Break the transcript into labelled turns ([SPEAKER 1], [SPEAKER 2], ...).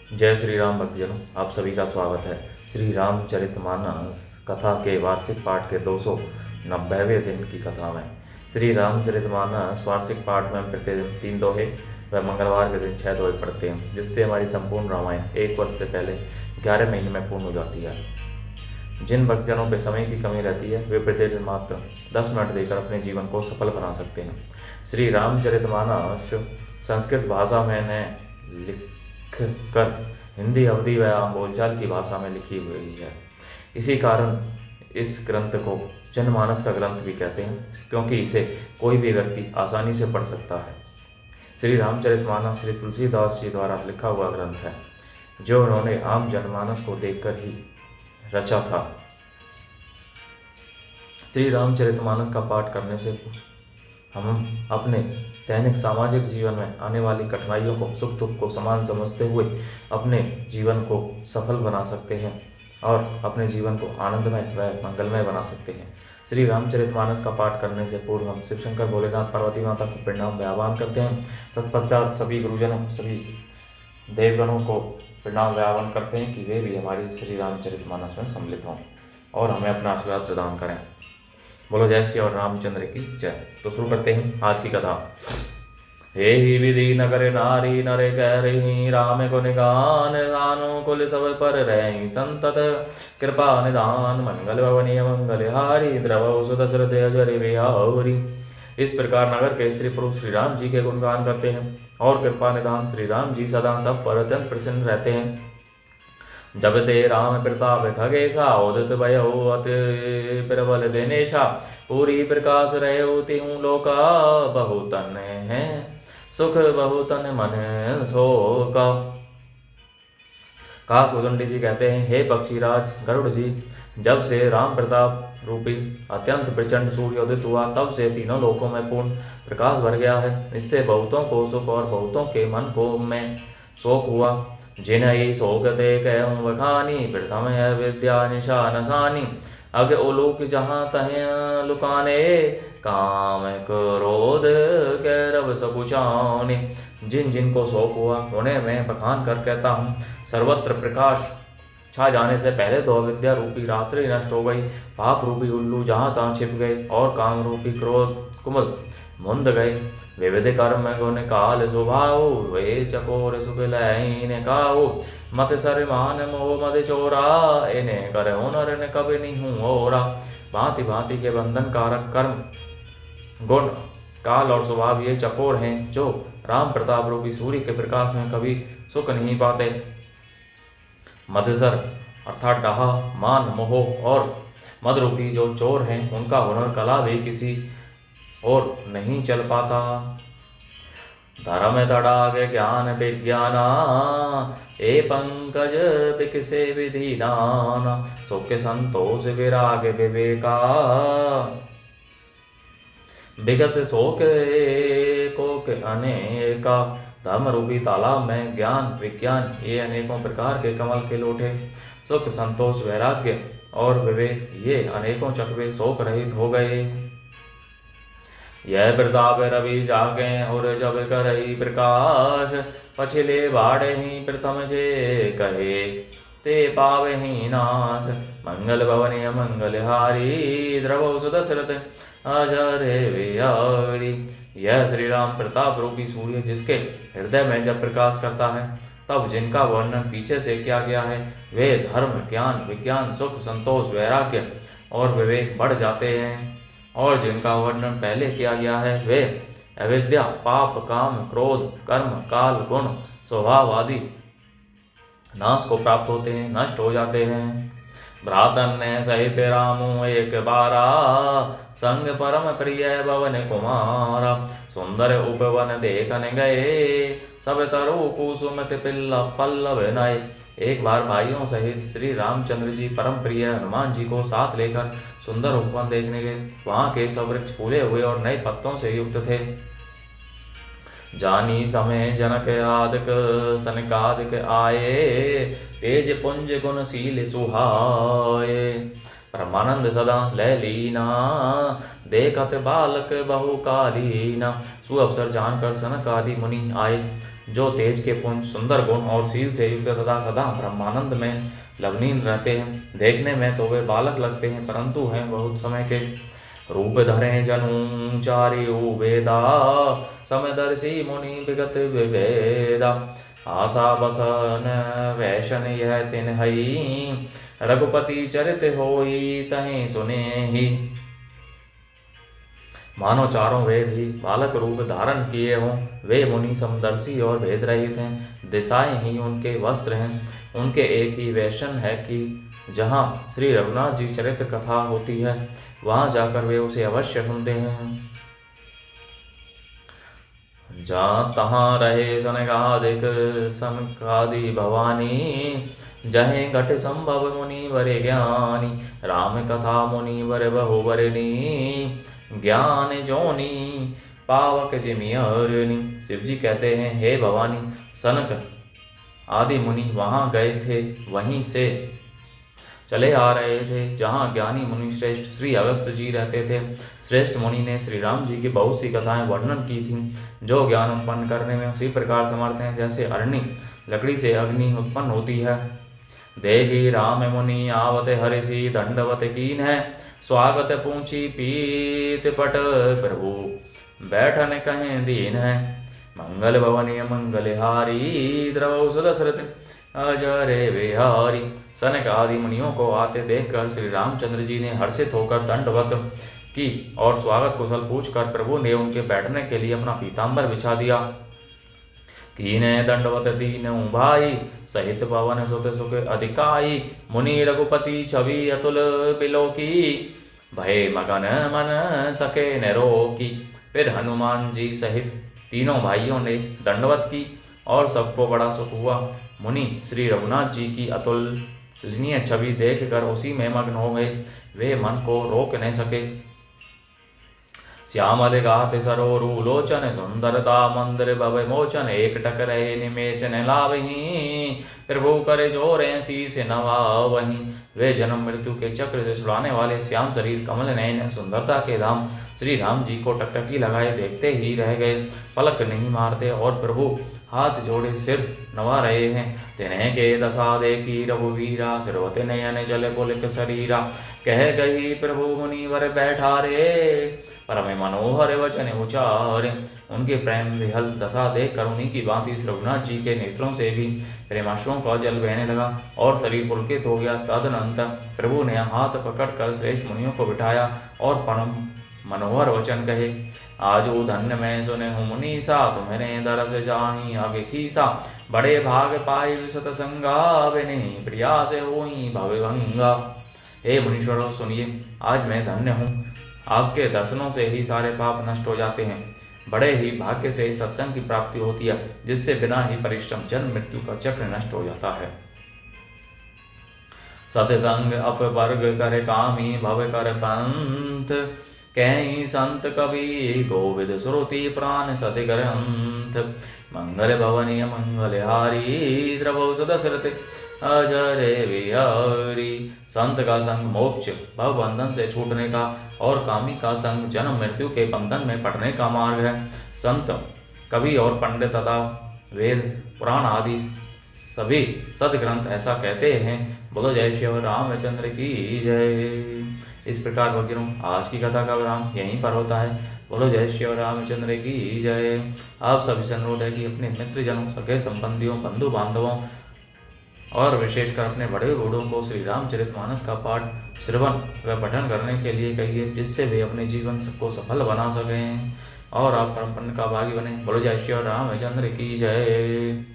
[SPEAKER 1] जय श्री राम भक्तजनों, आप सभी का स्वागत है। श्री रामचरितमानस कथा के वार्षिक पाठ के 290वें दिन की कथा में। श्री रामचरितमानस वार्षिक पाठ में हम प्रतिदिन 3 दोहे व मंगलवार के दिन 6 दोहे पढ़ते हैं, जिससे हमारी संपूर्ण रामायण 1 वर्ष से पहले 11 महीने में पूर्ण हो जाती है। जिन भक्तजनों पे समय की कमी रहती है वे प्रतिदिन मात्र 10 मिनट देकर अपने जीवन को सफल बना सकते हैं। श्री रामचरितमानस संस्कृत भाषा में लिख कर हिंदी, अवधी व आम बोलचाल की भाषा में लिखी हुई है। इसी कारण इस ग्रंथ को जनमानस का ग्रंथ भी कहते हैं, क्योंकि इसे कोई भी व्यक्ति आसानी से पढ़ सकता है। श्री रामचरितमानस श्री तुलसीदास जी द्वारा लिखा हुआ ग्रंथ है, जो उन्होंने आम जनमानस को देखकर ही रचा था। श्री रामचरितमानस का पाठ करने से हम अपने दैनिक सामाजिक जीवन में आने वाली कठिनाइयों को, सुख दुख को समान समझते हुए अपने जीवन को सफल बना सकते हैं और अपने जीवन को आनंदमय व मंगलमय बना सकते हैं। श्री रामचरितमानस का पाठ करने से पूर्व हम शिव शंकर भोलेनाथ पार्वती माता को प्रणाम व आह्वान करते हैं। तत्पश्चात सभी गुरुजनों, सभी देवगणों को प्रणाम व आह्वान करते हैं कि वे भी हमारी श्री रामचरितमानस में सम्मिलित हों और हमें अपना आशीर्वाद प्रदान करें। बोलो जय श्री और रामचंद्र की जय। तो शुरू करते हैं आज की कथा। हे ही विधि नगर नारी नरे कह रही, राम को निगान दानो कुल सब पर रही संतत कृपा निदान, मंगल भवनीय मंगल हारी द्रव सुत हृदय जरे बिहारी। इस प्रकार नगर के स्त्री पुरुष श्री राम जी के गुणगान करते हैं और कृपा निदान श्री राम जी सदा सब पर अत्यंत प्रसन्न रहते हैं। जब ते राम प्रताप खगेशा, उदित भयो अति प्रबल दिनेशा, पूरी प्रकाश रहे तिहु लोका, बहुतन है सुख बहुतन मन शोका। काकुचुंडी जी कहते हैं, हे पक्षीराज गरुड़ जी, जब से राम प्रताप रूपी अत्यंत प्रचंड सूर्य उदित हुआ, तब से तीनों लोकों में पूर्ण प्रकाश भर गया है। इससे बहुतों को सुख और बहुतों के मन को में शोक हुआ। जिन्हई शोक ते कहूँ बखानी, प्रथम है विद्या निशान सानी, अग उलोक जहाँ तह लुकाने, काम क्रोध कैरव सकुचाने। जिन जिन को शोक हुआ उन्हें मैं बखान कर कहता हूँ। सर्वत्र प्रकाश छा जाने से पहले तो अविद्या रूपी रात्रि नष्ट हो गई, पाप रूपी उल्लू जहाँ तहाँ छिप गए और काम रूपी क्रोध कुमद मुंद गए। विविध कर्म गुण काल स्वभाव, वे चकोर सुख लहीन काहू, मत सर मान मोह मद चोरा, इन्हें कर हुनर न कभी नहीं ओरा। भांति भांति के बंधन कारक कर्म गुण काल और स्वभाव ये चकोर हैं, जो राम प्रताप रूपी सूर्य के प्रकाश में कभी सुख नहीं पाते। मदसर अर्थात डाहा, मान, मोह और मद रूपी जो चोर हैं, उनका हुनर कला भी किसी और नहीं चल पाता। धर्म तड़ाग ज्ञान विज्ञाना, ए पंकज बिकसे विधि नाना, सुख संतोष विराग विवेका, विगत शोक कोक अनेका। धर्म रूपी तालाब में ज्ञान विज्ञान ये अनेकों प्रकार के कमल के लोटे, सुख संतोष वैराग्य और विवेक ये अनेकों चकवे शोक रहित हो गए। यह प्रताप रवि जागे और जब करई प्रकाश, पछिले बाढ़े ही प्रथम जे कहे, ते पावे ही नाश। मंगल भवनीय मंगल हारी, द्रव सुत दशरथ अजरे विहारी। यह श्री राम प्रताप रूपी सूर्य जिसके हृदय में जब प्रकाश करता है, तब जिनका वर्णन पीछे से किया गया है, वे धर्म ज्ञान विज्ञान सुख संतोष वैराग्य और विवेक बढ़ जाते हैं, और जिनका वर्णन पहले किया गया है, वे अविद्या पाप काम क्रोध कर्म काल गुण स्वभाव आदि नाश को प्राप्त होते हैं, नष्ट हो जाते हैं। भ्रातन ने सहित रामू एक बारा, संग परम प्रिय भवन कुमारा, सुंदर उपवन देखने गए, सब तरु कुसुमत पिल्ला पल्लव नए। एक बार भाइयों सहित श्री रामचंद्र जी परम प्रिय हनुमान जी को साथ लेकर सुंदर उपवन देखने गए। वहां के सब वृक्ष फूले हुए और नए पत्तों से युक्त थे। जानी समय जनक आदिक सनकादिक आए, तेज पुंज गुणशील सुहाए, परमानंद सदा लय लीना, देखत बालक बहु कालीना। सुअवसर जानकर सनक आदि मुनि आए। जो तेज के पुंज, सुंदर गुण और शील से युक्त तथा सदा ब्रह्मानंद में लवलीन रहते हैं। देखने में तो वे बालक लगते हैं, परंतु हैं बहुत समय के। रूप धरे जनु चारियु वेदा, समदर्शी मुनि विगत विभेदा। आशा बसन वैशन यह तिन्हई, रघुपति चरित होई तहीं सुने ही। मानो चारों वेद ही बालक रूप धारण किए हों। वे मुनि समदर्शी और भेद रहित हैं। दिशाएं ही उनके वस्त्र हैं। उनके एक ही वैशन है कि जहाँ श्री रघुनाथ जी चरित्र कथा होती है, वहाँ जाकर वे उसे अवश्य सुनते हैं। जहाँ तहाँ रहे सनकादिक सनकादि भवानी, जहे घट संभव मुनि वरे ज्ञानी। राम कथा मुनि वर बहु वरनी, ज्ञान जोनी पावक जिमियरनी। शिव जी कहते हैं, हे भवानी, सनक आदि मुनि वहाँ गए थे, वहीं से चले आ रहे थे जहाँ ज्ञानी मुनि श्रेष्ठ श्री अगस्त जी रहते थे। श्रेष्ठ मुनि ने श्री राम जी की बहुत सी कथाएं वर्णन की थीं, जो ज्ञान उत्पन्न करने में उसी प्रकार समर्थ हैं जैसे अरणी लकड़ी से अग्नि उत्पन्न होती है। देगी राम मुनि आवत हरिषि, दंडवत कीन है स्वागत पूछी पीत पट प्रभु, बैठन कहें दीन है। मंगल भवनीय मंगलहारी, द्रवौ सुदशरथ अजरे विहारी। सनक आदि मुनियों को आते देखकर श्री रामचंद्र जी ने हर्षित होकर दंडवत की और स्वागत कुशल पूछकर प्रभु ने उनके बैठने के लिए अपना पीताम्बर बिछा दिया। कीने दंडवत दीन भाई, सहित पवन सुत सुख अधिकाई। मुनि रघुपति छवि अतुल बिलोकी, भय मगन मन सके न रोकी। फिर हनुमान जी सहित तीनों भाइयों ने दंडवत की और सबको बड़ा सुख हुआ। मुनि श्री रघुनाथ जी की अतुलनीय छवि देखकर उसी में मग्न हो गए। वे मन को रोक नहीं सके। श्यामल गात सरोरु लोचन, सुंदरता मंदिर भव मोचन। एक टक रहे निमेष न लावहीं, प्रभु करे जोरे शीस नवावहीं। वे जन्म मृत्यु के चक्र से छुड़ाने वाले श्याम शरीर, कमल नयन, सुंदरता के धाम श्री राम जी को टकटकी लगाए देखते ही रह गए। पलक नहीं मारते और प्रभु हाथ जोड़े सिर नवा रहे हैं। तिन्हें के दशा देखी रघुवीरा, सिरवते नयन जल पुलिक शरीरा। कह गई प्रभु मुनि वर बैठा रे, परम मनोहर वचन उचारे। उनके प्रेम विहल दशा देख कर उन्हीं की भांति रघुनाथ जी के नेत्रों से भी प्रेमाश्रुओं का जल बहने लगा और शरीर पुलकित हो गया। तदनंतर प्रभु ने हाथ पकड़कर श्रेष्ठ मुनियों को बिठाया और परम मनोहर वचन कहे। आजो धन्य मैं सुने हूँ मुनीसा, तुम्हें दरस जाही आगे खीसा। बड़े भाग पाई विशत संगा, बिने प्रिया से होई भव भंगा। हे मुनीश्वरों सुनिए, आज मैं धन्य हूँ। आपके दर्शनों से ही सारे पाप नष्ट हो जाते हैं। बड़े ही भाग्य से सत्संग की प्राप्ति होती है, जिससे बिना ही परिश्रम जन्म मृत्यु का चक्र नष्ट हो जाता है। सत्संग अपवर्ग कर कामी, भव कर पंथ। कहीं संत कवि गोविद श्रुति प्राण सति ग्रंथ। मंगल भवनीय मंगलहारी, द्रवौ सुदशरथ अजरे विहारी। संत का संग मोक्ष भव बंधन से छूटने का और कामी का संग जन्म मृत्यु के बंधन में पड़ने का मार्ग है। संत कवि और पंडित तथा वेद पुराण आदि सभी सदग्रंथ ऐसा कहते हैं। बोलो जय श्री रामचंद्र की जय। इस प्रकार भक्तजनों, आज की कथा का विराम यहीं पर होता है। बोलो जय श्री रामचंद्र की जय। आप सभी से अनुरोध है कि अपने मित्रजनों, सगे संबंधियों, बंधु बांधवों और विशेषकर अपने बड़े बूढ़ों को श्री रामचरितमानस का पाठ, श्रवण व पठन करने के लिए कहिए, जिससे वे अपने जीवन को सफल बना सकें और आप परम पुण्य का भागी बने। बोलो जय श्री रामचंद्र की जय।